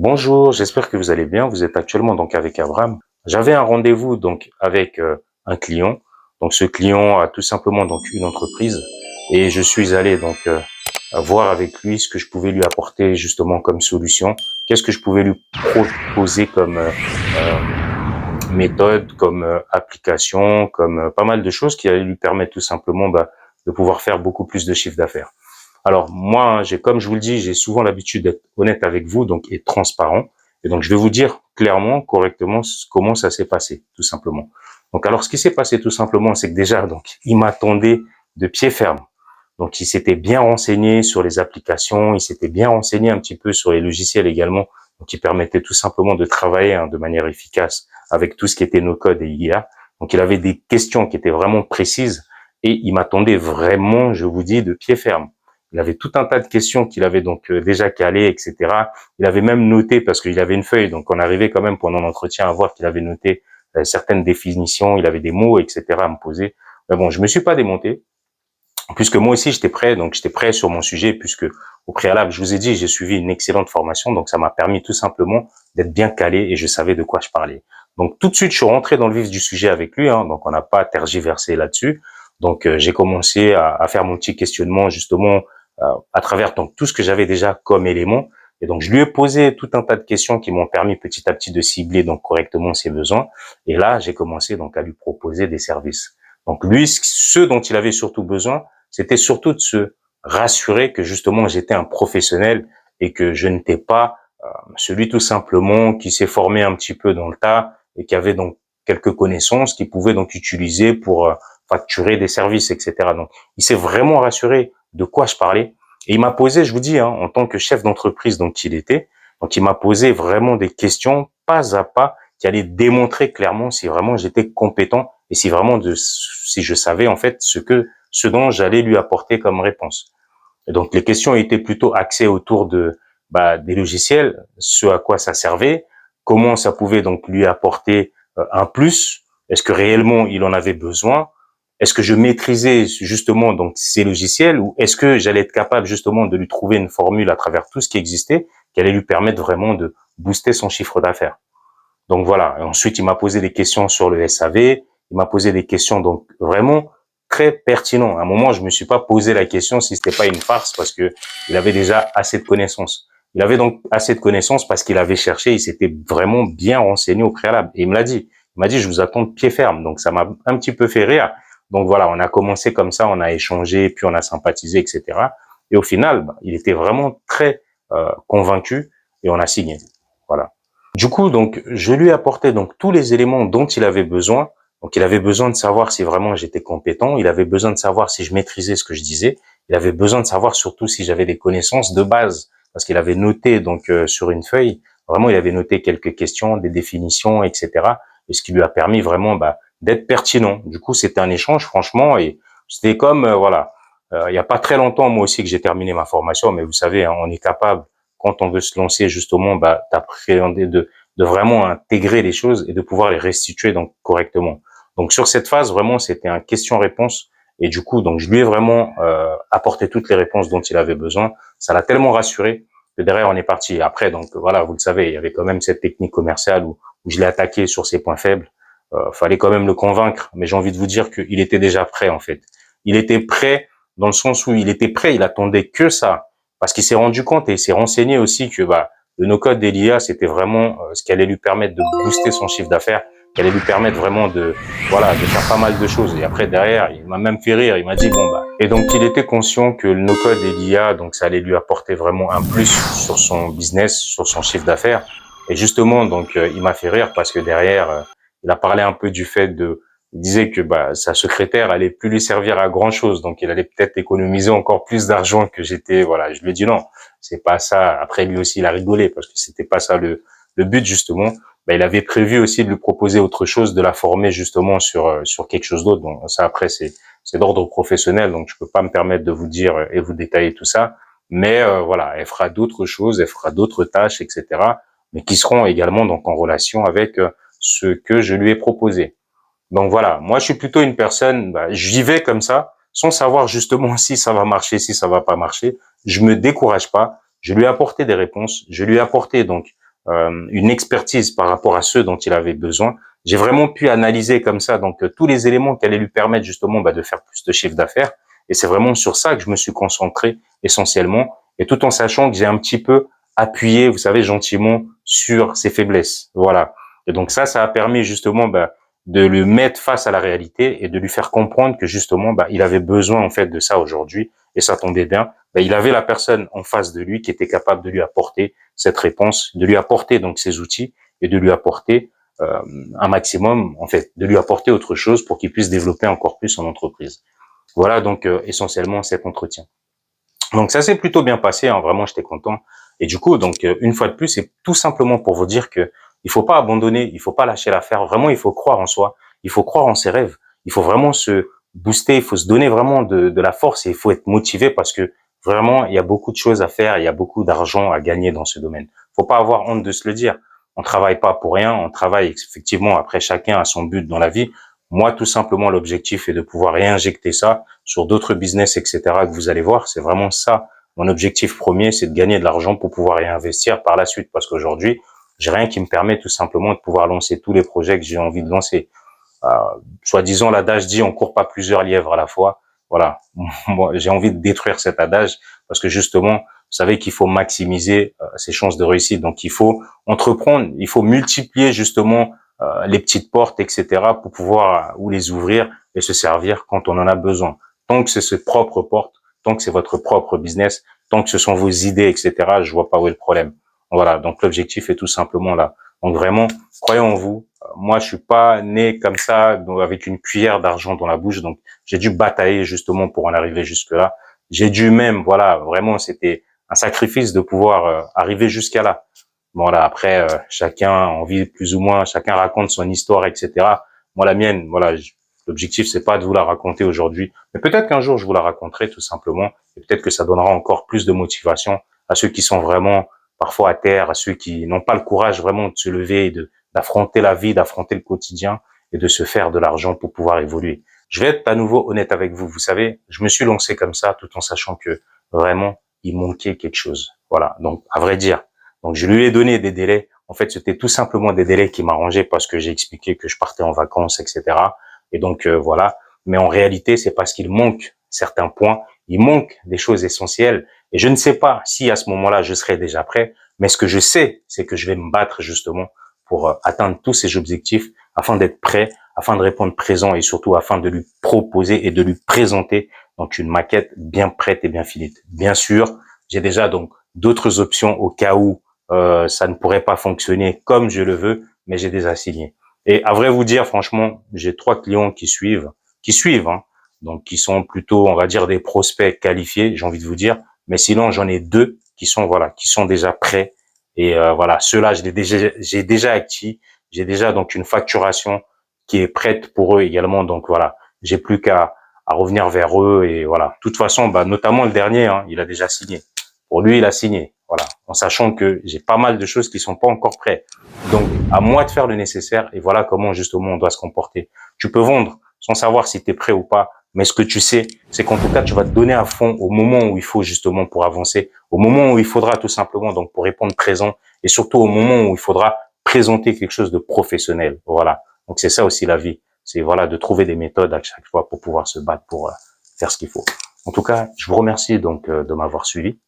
Bonjour, j'espère que vous allez bien. Vous êtes actuellement donc avec Abraham. J'avais un rendez-vous donc avec un client. Donc ce client a tout simplement donc une entreprise et je suis allé donc voir avec lui ce que je pouvais lui apporter justement comme solution. Qu'est-ce que je pouvais lui proposer comme méthode, comme application, comme pas mal de choses qui allaient lui permettre tout simplement de pouvoir faire beaucoup plus de chiffre d'affaires. Alors moi, hein, comme je vous le dis, j'ai souvent l'habitude d'être honnête avec vous, donc et transparent. Et donc je vais vous dire clairement, correctement, comment ça s'est passé, tout simplement. Donc alors ce qui s'est passé tout simplement, c'est que déjà donc il m'attendait de pied ferme. Donc il s'était bien renseigné sur les applications, il s'était bien renseigné un petit peu sur les logiciels également, donc qui permettaient tout simplement de travailler de manière efficace avec tout ce qui était no-code et IA. Donc il avait des questions qui étaient vraiment précises et il m'attendait vraiment, je vous dis, de pied ferme. Il avait tout un tas de questions qu'il avait donc déjà calées, etc. Il avait même noté, parce qu'il avait une feuille, donc on arrivait quand même pendant l'entretien à voir qu'il avait noté certaines définitions, il avait des mots, etc. à me poser. Mais bon, je me suis pas démonté, puisque moi aussi j'étais prêt, donc j'étais prêt sur mon sujet, puisque au préalable, je vous ai dit, j'ai suivi une excellente formation, donc ça m'a permis tout simplement d'être bien calé et je savais de quoi je parlais. Donc tout de suite, je suis rentré dans le vif du sujet avec lui, hein, donc on n'a pas tergiversé là-dessus. Donc j'ai commencé à faire mon petit questionnement justement à travers donc tout ce que j'avais déjà comme élément. Et donc je lui ai posé tout un tas de questions qui m'ont permis petit à petit de cibler donc correctement ses besoins. Et là, j'ai commencé donc à lui proposer des services. Donc lui, ce dont il avait surtout besoin, c'était surtout de se rassurer que justement j'étais un professionnel et que je n'étais pas celui tout simplement qui s'est formé un petit peu dans le tas et qui avait donc quelques connaissances qu'il pouvait donc utiliser pour facturer des services, etc. Donc il s'est vraiment rassuré de quoi je parlais. Et il m'a posé, je vous dis, hein, en tant que chef d'entreprise dont il était, donc il m'a posé vraiment des questions pas à pas qui allaient démontrer clairement si vraiment j'étais compétent et si vraiment si je savais en fait ce dont j'allais lui apporter comme réponse. Et donc les questions étaient plutôt axées autour des logiciels, ce à quoi ça servait, comment ça pouvait donc lui apporter un plus, est-ce que réellement il en avait besoin, est-ce que je maîtrisais justement donc ces logiciels ou est-ce que j'allais être capable justement de lui trouver une formule à travers tout ce qui existait qui allait lui permettre vraiment de booster son chiffre d'affaires. Donc voilà. Et ensuite, il m'a posé des questions sur le SAV. Il m'a posé des questions donc vraiment très pertinentes. À un moment, je me suis pas posé la question si c'était pas une farce parce que il avait déjà assez de connaissances. Il avait donc assez de connaissances parce qu'il avait cherché, il s'était vraiment bien renseigné au préalable. Et il me l'a dit. Il m'a dit, je vous attends de pied ferme. Donc ça m'a un petit peu fait rire. Donc voilà, on a commencé comme ça, on a échangé, puis on a sympathisé, etc. Et au final, il était vraiment très convaincu et on a signé. Voilà. Du coup, donc, je lui ai apporté donc tous les éléments dont il avait besoin. Donc, il avait besoin de savoir si vraiment j'étais compétent. Il avait besoin de savoir si je maîtrisais ce que je disais. Il avait besoin de savoir surtout si j'avais des connaissances de base, parce qu'il avait noté donc sur une feuille. Vraiment, il avait noté quelques questions, des définitions, etc. Et ce qui lui a permis vraiment d'être pertinent. Du coup, c'était un échange, franchement, et c'était comme voilà. Il y a pas très longtemps, moi aussi, que j'ai terminé ma formation, mais vous savez, hein, on est capable quand on veut se lancer justement, d'appréhender, de vraiment intégrer les choses et de pouvoir les restituer donc correctement. Donc sur cette phase, vraiment, c'était un question-réponse et du coup, donc je lui ai vraiment apporté toutes les réponses dont il avait besoin. Ça l'a tellement rassuré que derrière on est parti. Après, donc voilà, vous le savez, il y avait quand même cette technique commerciale où je l'ai attaqué sur ses points faibles. Fallait quand même le convaincre, mais j'ai envie de vous dire qu'il était déjà prêt en fait. Il était prêt dans le sens où il était prêt, il attendait que ça parce qu'il s'est rendu compte et il s'est renseigné aussi que le no-code et l'IA, c'était vraiment ce qui allait lui permettre de booster son chiffre d'affaires, qui allait lui permettre vraiment de faire pas mal de choses. Et après derrière, il m'a même fait rire, il m'a dit et donc il était conscient que le no-code et l'IA, donc ça allait lui apporter vraiment un plus sur son business, sur son chiffre d'affaires. Et justement, donc il m'a fait rire parce que derrière, il a parlé un peu du fait il disait que sa secrétaire allait plus lui servir à grand chose, donc il allait peut-être économiser encore plus d'argent que j'étais. Voilà, je lui ai dit non, c'est pas ça. Après lui aussi il a rigolé parce que c'était pas ça le but justement. Il avait prévu aussi de lui proposer autre chose, de la former justement sur quelque chose d'autre. Donc ça après c'est d'ordre professionnel, donc je peux pas me permettre de vous dire et vous détailler tout ça. Mais voilà, elle fera d'autres choses, elle fera d'autres tâches, etc. Mais qui seront également donc en relation avec ce que je lui ai proposé. Donc voilà, moi je suis plutôt une personne, j'y vais comme ça, sans savoir justement si ça va marcher, si ça va pas marcher. Je me décourage pas. Je lui ai apporté des réponses. Je lui ai apporté donc une expertise par rapport à ceux dont il avait besoin. J'ai vraiment pu analyser comme ça donc tous les éléments qui allaient lui permettre justement de faire plus de chiffre d'affaires. Et c'est vraiment sur ça que je me suis concentré essentiellement, et tout en sachant que j'ai un petit peu appuyé, vous savez, gentiment sur ses faiblesses. Voilà. Et donc ça a permis justement de le mettre face à la réalité et de lui faire comprendre que justement il avait besoin en fait de ça aujourd'hui, et ça tombait bien. Il avait la personne en face de lui qui était capable de lui apporter cette réponse, de lui apporter donc ces outils et de lui apporter un maximum, en fait, de lui apporter autre chose pour qu'il puisse développer encore plus son entreprise. Voilà donc essentiellement cet entretien. Donc ça s'est plutôt bien passé, hein, vraiment j'étais content. Et du coup, donc une fois de plus, c'est tout simplement pour vous dire que il faut pas abandonner, il faut pas lâcher l'affaire. Vraiment, il faut croire en soi, il faut croire en ses rêves, il faut vraiment se booster, il faut se donner vraiment de la force, et il faut être motivé parce que vraiment il y a beaucoup de choses à faire, il y a beaucoup d'argent à gagner dans ce domaine. Faut pas avoir honte de se le dire. On travaille pas pour rien, on travaille effectivement. Après, chacun a son but dans la vie. Moi, tout simplement, l'objectif est de pouvoir réinjecter ça sur d'autres business, etc., que vous allez voir. C'est vraiment ça. Mon objectif premier, c'est de gagner de l'argent pour pouvoir réinvestir par la suite. Parce qu'aujourd'hui, j'ai rien qui me permet tout simplement de pouvoir lancer tous les projets que j'ai envie de lancer. Soi-disant, l'adage dit on court pas plusieurs lièvres à la fois. Voilà. Moi, j'ai envie de détruire cet adage parce que justement, vous savez qu'il faut maximiser ses chances de réussite. Donc, il faut entreprendre, il faut multiplier justement les petites portes, etc., pour pouvoir ou les ouvrir et se servir quand on en a besoin. Tant que c'est ses propres portes, tant que c'est votre propre business, tant que ce sont vos idées, etc., je vois pas où est le problème. Voilà. Donc, l'objectif est tout simplement là. Donc, vraiment, croyez en vous. Moi, je suis pas né comme ça, avec une cuillère d'argent dans la bouche. Donc, j'ai dû batailler justement pour en arriver jusque-là. J'ai dû même, voilà, vraiment, c'était un sacrifice de pouvoir arriver jusqu'à là. Voilà, après, chacun a envie plus ou moins, chacun raconte son histoire, etc. Moi, la mienne, voilà, l'objectif, c'est pas de vous la raconter aujourd'hui, mais peut-être qu'un jour, je vous la raconterai tout simplement, et peut-être que ça donnera encore plus de motivation à ceux qui sont vraiment parfois à terre, à ceux qui n'ont pas le courage vraiment de se lever et d'affronter la vie, d'affronter le quotidien et de se faire de l'argent pour pouvoir évoluer. Je vais être à nouveau honnête avec vous. Vous savez, je me suis lancé comme ça tout en sachant que vraiment, il manquait quelque chose. Voilà. Donc, à vrai dire, donc je lui ai donné des délais. En fait, c'était tout simplement des délais qui m'arrangeaient parce que j'ai expliqué que je partais en vacances, etc. Et donc, voilà. Mais en réalité, c'est parce qu'il manque certains points. Il manque des choses essentielles. Et je ne sais pas si à ce moment-là, je serai déjà prêt. Mais ce que je sais, c'est que je vais me battre justement pour atteindre tous ces objectifs afin d'être prêt, afin de répondre présent et surtout afin de lui proposer et de lui présenter donc une maquette bien prête et bien finie. Bien sûr, j'ai déjà donc d'autres options au cas où ça ne pourrait pas fonctionner comme je le veux, mais j'ai déjà signé. Et à vrai vous dire, franchement, j'ai 3 clients qui suivent, hein, donc qui sont plutôt, on va dire, des prospects qualifiés, j'ai envie de vous dire. Mais sinon, j'en ai 2 qui sont voilà, qui sont déjà prêts. Et voilà, ceux-là, j'ai déjà acquis. J'ai déjà donc une facturation qui est prête pour eux également. Donc voilà, j'ai plus qu'à revenir vers eux et voilà. De toute façon, notamment le dernier, hein, il a déjà signé. Pour lui, il a signé. Voilà, en sachant que j'ai pas mal de choses qui sont pas encore prêtes. Donc, à moi de faire le nécessaire et voilà comment justement on doit se comporter. Tu peux vendre sans savoir si tu es prêt ou pas, mais ce que tu sais, c'est qu'en tout cas, tu vas te donner à fond au moment où il faut justement pour avancer, au moment où il faudra tout simplement donc pour répondre présent et surtout au moment où il faudra présenter quelque chose de professionnel. Voilà. Donc c'est ça aussi la vie. C'est voilà de trouver des méthodes à chaque fois pour pouvoir se battre pour faire ce qu'il faut. En tout cas, je vous remercie donc de m'avoir suivi.